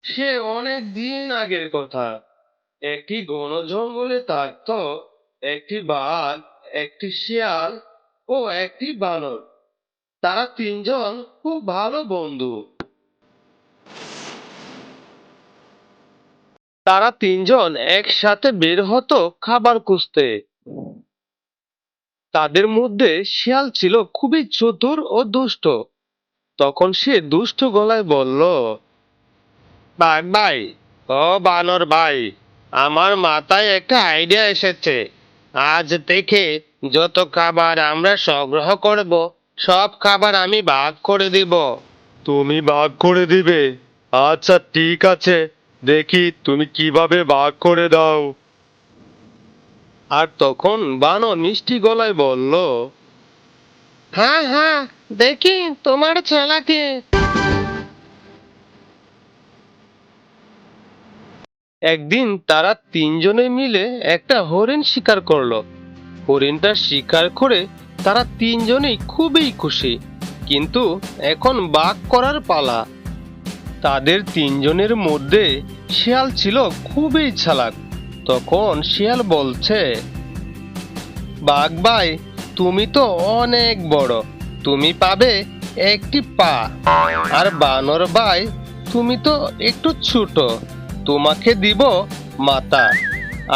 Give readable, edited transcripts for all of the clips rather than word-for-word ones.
সে অনেক দিন আগের কথা। একটি ঘন জঙ্গলে থাকতো একটি বাঘ, একটি শিয়াল ও একটি বানর। তারা তিনজন খুব ভালো বন্ধু। তারা তিনজন একসাথে বের হতো খাবার খুঁজতে। তাদের মধ্যে শিয়াল ছিল খুবই চতুর ও দুষ্ট। তখন সে দুষ্ট গলায় বলল, বাঘ ভাই ও বানর ভাই, আমার মাথায় একটা আইডিয়া এসেছে। আজ থেকে যত খাবার আমরা সংগ্রহ করব, সব খাবার আমি ভাগ করে দিব। তুমি ভাগ করে দিবে? আচ্ছা ঠিক আছে, দেখি তুমি কিভাবে ভাগ করে দাও। আর তখন বানর মিষ্টি গলায় বলল, হ্যাঁ হ্যাঁ, দেখি তোমার চালাকি। একদিন তারা তিনজনে মিলে একটা হরিণ শিকার করলো। হরিণটা শিকার করে তারা তিনজনেই খুবই খুশি। কিন্তু এখন ভাগ করার পালা। তাদের তিনজনের মধ্যে শিয়াল ছিল খুবই চালাক। তখন শিয়াল বলছে, বাঘ ভাই, তুমি তো অনেক বড়, তুমি পাবে একটি পা। আর বানর ভাই, তুমি তো একটু ছোট, তোমাকে দিব মাথা।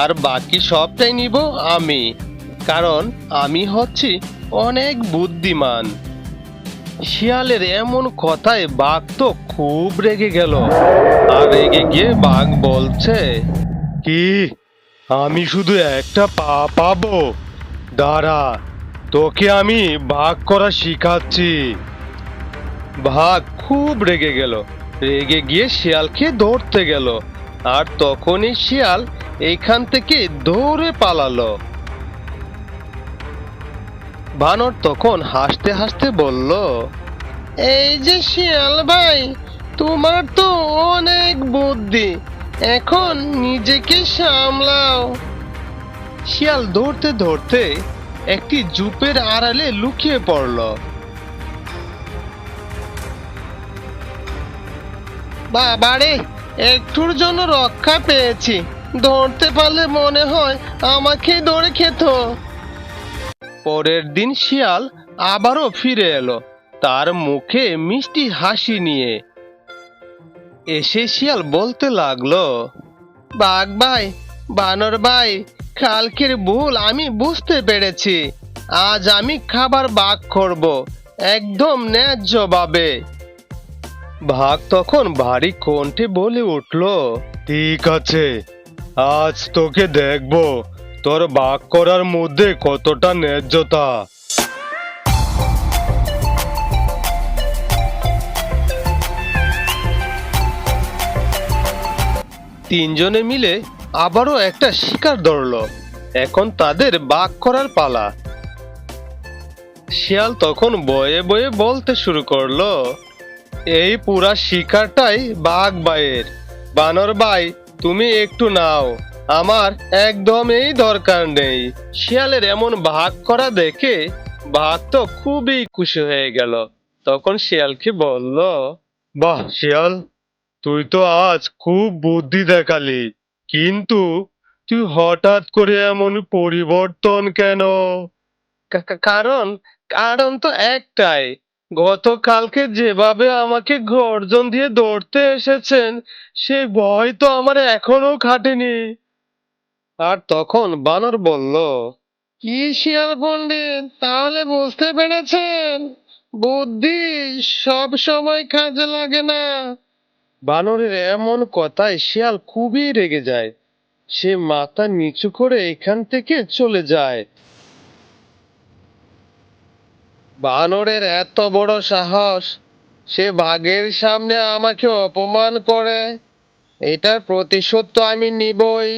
আর বাকি সবটাই নিব আমি, কারণ আমি হচ্ছি অনেক বুদ্ধিমান। শিয়ালের এমন কথায় বাঘ তো খুব রেগে গেল। আর রেগে গিয়ে বাঘ বলছে, কি, আমি শুধু একটা পা পাবো? দাঁড়া, তোকে আমি ভাগ করা শিখাচ্ছি। বাঘ খুব রেগে গেল, রেগে গিয়ে শিয়ালকে ধরতে গেল। আর তখনই শিয়াল এইখান থেকে দৌড়ে পালালো। বানর তখন হাসতে হাসতে বলল, এই যে শিয়াল ভাই, তোমার তো অনেক বুদ্ধি, এখন নিজেকে সামলাও। শিয়াল ধরতে ধরতে একটি ঝোপের আড়ালে লুকিয়ে পড়ল। বাবারে, একটুর জন্য রক্ষা পেয়েছি। ধরতে পারলে মনে হয় আমাকে ধরে খেত। পরের দিন শিয়াল আবারও ফিরে এলো, তার মুখে মিষ্টি হাসি নিয়ে। এসে শিয়াল বলতে লাগলো, বাঘ ভাই, বানর ভাই, কালকের ভুল আমি বুঝতে পেরেছি। আজ আমি খাবার ভাগ করব, একদম ন্যায্যভাবে। বাঘ তখন ভারী কণ্ঠে বলে উঠল, ঠিক আছে, আজ তোকে দেখবো তোর ভাগ করার মধ্যে কতটা ন্যায্যতা। তিনজনে মিলে আবারও একটা শিকার ধরলো। এখন তাদের ভাগ করার পালা। শিয়াল তখন বয়ে বয়ে বলতে শুরু করলো, এই পুরা শিকারটাই বাঘ ভাইয়ের। বানর ভাই, তুমি একটু নাও, আমার একদমই দরকার নেই। শিয়ালের এমন ভাগ করা দেখে বাঘ তো খুবই খুশি হয়ে গেল। তখন শিয়ালকে বলল, বাহ শিয়াল, তুই তো আজ খুব বুদ্ধি দেখালি, কিন্তু তুই হঠাৎ করে এমন পরিবর্তন কেন? কারণ কারণ তো একটাই, গতকালকে যেভাবে আমাকে গর্জন দিয়ে ধরতে এসেছেন, সে ভয় তো আমার এখনো কাটেনি। আর তখন বানর বলল, কি শিয়াল পণ্ডিত, তাহলে বুঝতে পেরেছেন, বুদ্ধি সব সময় কাজে লাগে না। বানরের এমন কথায় শিয়াল খুবই রেগে যায়। সে মাথা নিচু করে এখান থেকে চলে যায়। বানরের এত বড় সাহস, সে বাঘের সামনে আমাকে অপমান করে, এটার প্রতিশোধ তো আমি নিবই।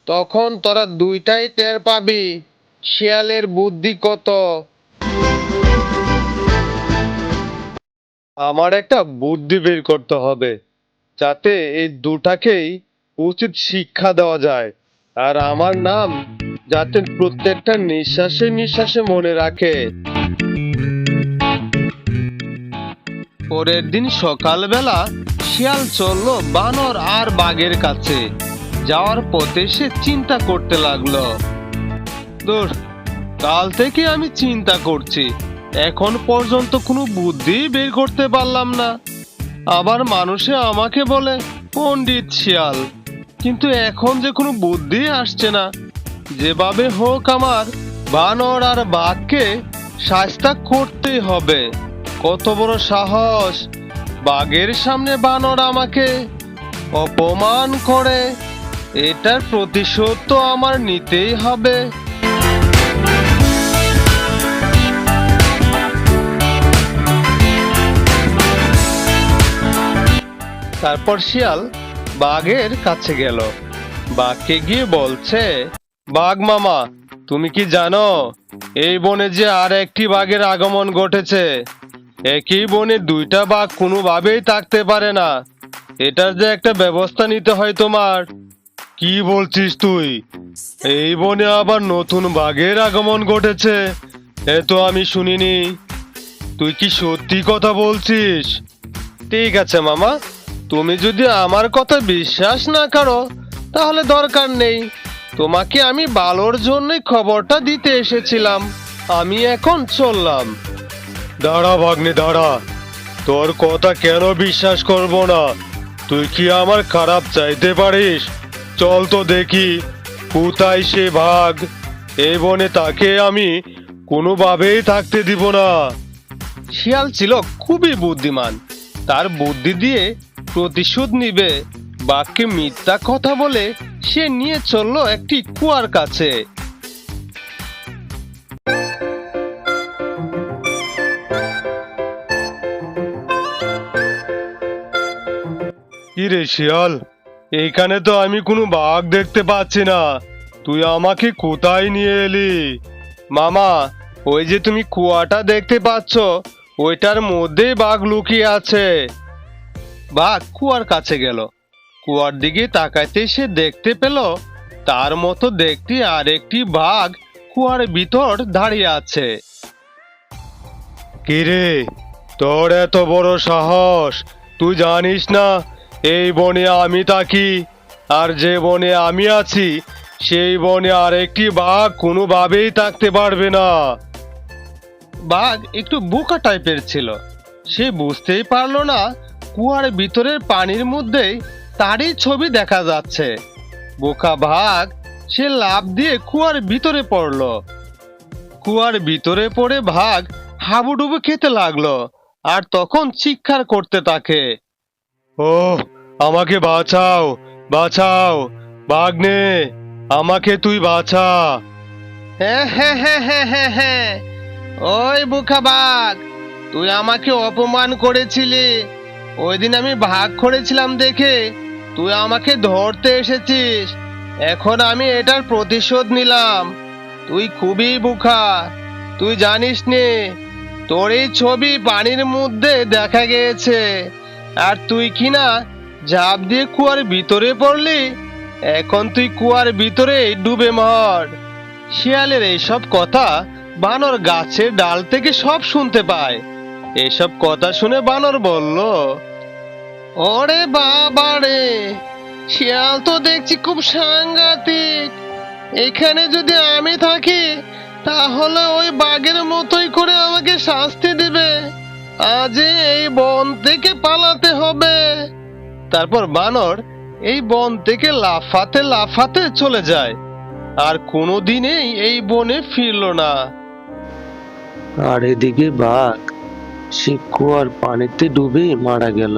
তখন তোরা দুইটাই টের পাবি শিয়ালের বুদ্ধি কত। আমার একটা বুদ্ধি বের করতে হবে, যাতে এই দুটাকেই উচিত শিক্ষা দেওয়া যায়। আর আমার নাম যাতে প্রত্যেকটা নিঃশ্বাসে নিঃশ্বাসে মনে রাখে। পরের দিন সকালবেলা শিয়াল চলল বানর আর বাঘের কাছে। যাওয়ার পথে সে চিন্তা করতে লাগলো, দূর, কাল থেকে আমি চিন্তা করছি, এখন পর্যন্ত কোনো বুদ্ধি বের করতে পারলাম না। আবার মানুষে আমাকে বলে পণ্ডিত শিয়াল, কিন্তু এখন যে কোনো বুদ্ধি আসছে না। যেভাবে হোক আমার বানর আর বাঘকে শাস্তা করতেই হবে। কত বড় সাহস, বাঘের সামনে বানর আমাকে অপমান করে! এটার প্রতিশোধ তো আমার নিতেই হবে। তারপর শিয়াল বাঘের কাছে গেল। বাঘকে গিয়ে বলছে, বাঘ মামা, তুমি কি জানো এই বনে যে আর একটি বাঘের আগমন ঘটেছে? একই বনে দুইটা বাঘ কোনোভাবেই থাকতে পারে না। এটার যে একটা ব্যবস্থা নিতে হয় তোমার। কি বলছিস তুই? এই বনে আবার নতুন বাঘের আগমন ঘটেছে? এ তো আমি শুনিনি। তুই কি সত্যি কথা বলছিস? ঠিক আছে মামা, তুমি যদি আমার কথা বিশ্বাস না করো তাহলে দরকার নেই। তোমাকে আমি ভালোর জন্যই খবরটা দিতে এসেছিলাম। আমি এখন চললাম। দাঁড়া ভাগ্নে, দাঁড়া। তোর কথা কেন বিশ্বাস করব না? তুই কি আমার খারাপ চাইতে পারিস? চল তো দেখি কোথায় সে বাঘ। এই বনে তাকে আমি কোনোভাবেই থাকতে দিব না। শিয়াল ছিল খুবই বুদ্ধিমান। তার বুদ্ধি দিয়ে প্রতিশোধ নিবে। বাঘকে মিথ্যা কথা বলে সে নিয়ে চলল একটি কুয়ার কাছে। কি রে শিয়াল, এইখানে তো আমি কোনো বাঘ দেখতে পাচ্ছি না। তুই আমাকে কোথায় নিয়ে এলি? মামা, ওই যে তুমি কুয়াটা দেখতে পাচ্ছ, ওইটার মধ্যেই বাঘ লুকিয়ে আছে। বাঘ কুয়ার কাছে গেল। কুয়ার দিকে তাকাইতে সে দেখতে পেল তার মতো দেখতে আরেকটি বাঘ কুয়ার ভিতর দাঁড়িয়ে আছে। কিরে, তোর এত বড় সাহস! তুই জানিস না এই বনে আমি থাকি, আর যে বনে আমি আছি সেই বনে আরেকটি বাঘ কোনোভাবেই থাকতে পারবে না। বাঘ একটু বোকা টাইপের ছিল। সে বুঝতেই পারলো না কুয়ার ভিতরের পানির মধ্যেই তারই ছবি দেখা যাচ্ছে। বোকা বাঘ সে লাফ দিয়ে কুয়ার ভিতরে পড়ল। কুয়ার ভিতরে পড়ে বাঘ হাবুডুবু খেতে লাগলো আর তখন চিৎকার করতে থাকে, ও আমাকে বাঁচাও, বাঁচাও, বাঘনে, আমাকে তুই বাঁচা। হ্যাঁ হ্যাঁ হ্যাঁ হ্যাঁ হ্যাঁ হ্যাঁ, ওই বোকা বাঘ, তুই আমাকে অপমান করেছিলি। ওই দিন আমি ভাগ করেছিলাম দেখে তুই আমাকে ধরতে এসেছিস। এখন আমি এটার প্রতিশোধ নিলাম। তুই খুবই বোকা। তুই জানিস নে তোর এই ছবি পানির মধ্যে দেখা গিয়েছে, আর তুই কিনা ঝাঁপ দিয়ে কুয়ার ভিতরে পড়লি। এখন তুই কুয়ার ভিতরে ডুবে মর। শিয়ালের এইসব কথা বানর গাছের ডাল থেকে সব শুনতে পায়। এসব কথা শুনে বানর বলল, ওরে বাবা রে, শিয়াল তো দেখছি খুব সাংঘাতিক। এখানে যদি আমি থাকি তাহলে ওই বাঘের মতোই করে আমাকে শাস্তি দিবে। আজ এই বন থেকে পালাতে হবে। তারপর বানর এই বন থেকে লাফাতে লাফাতে চলে যায়, আর কোনোদিনই এই বনে ফিরল না। আর এদিকে বাঘ সে কুয়ার পানিতে ডুবে মারা গেল।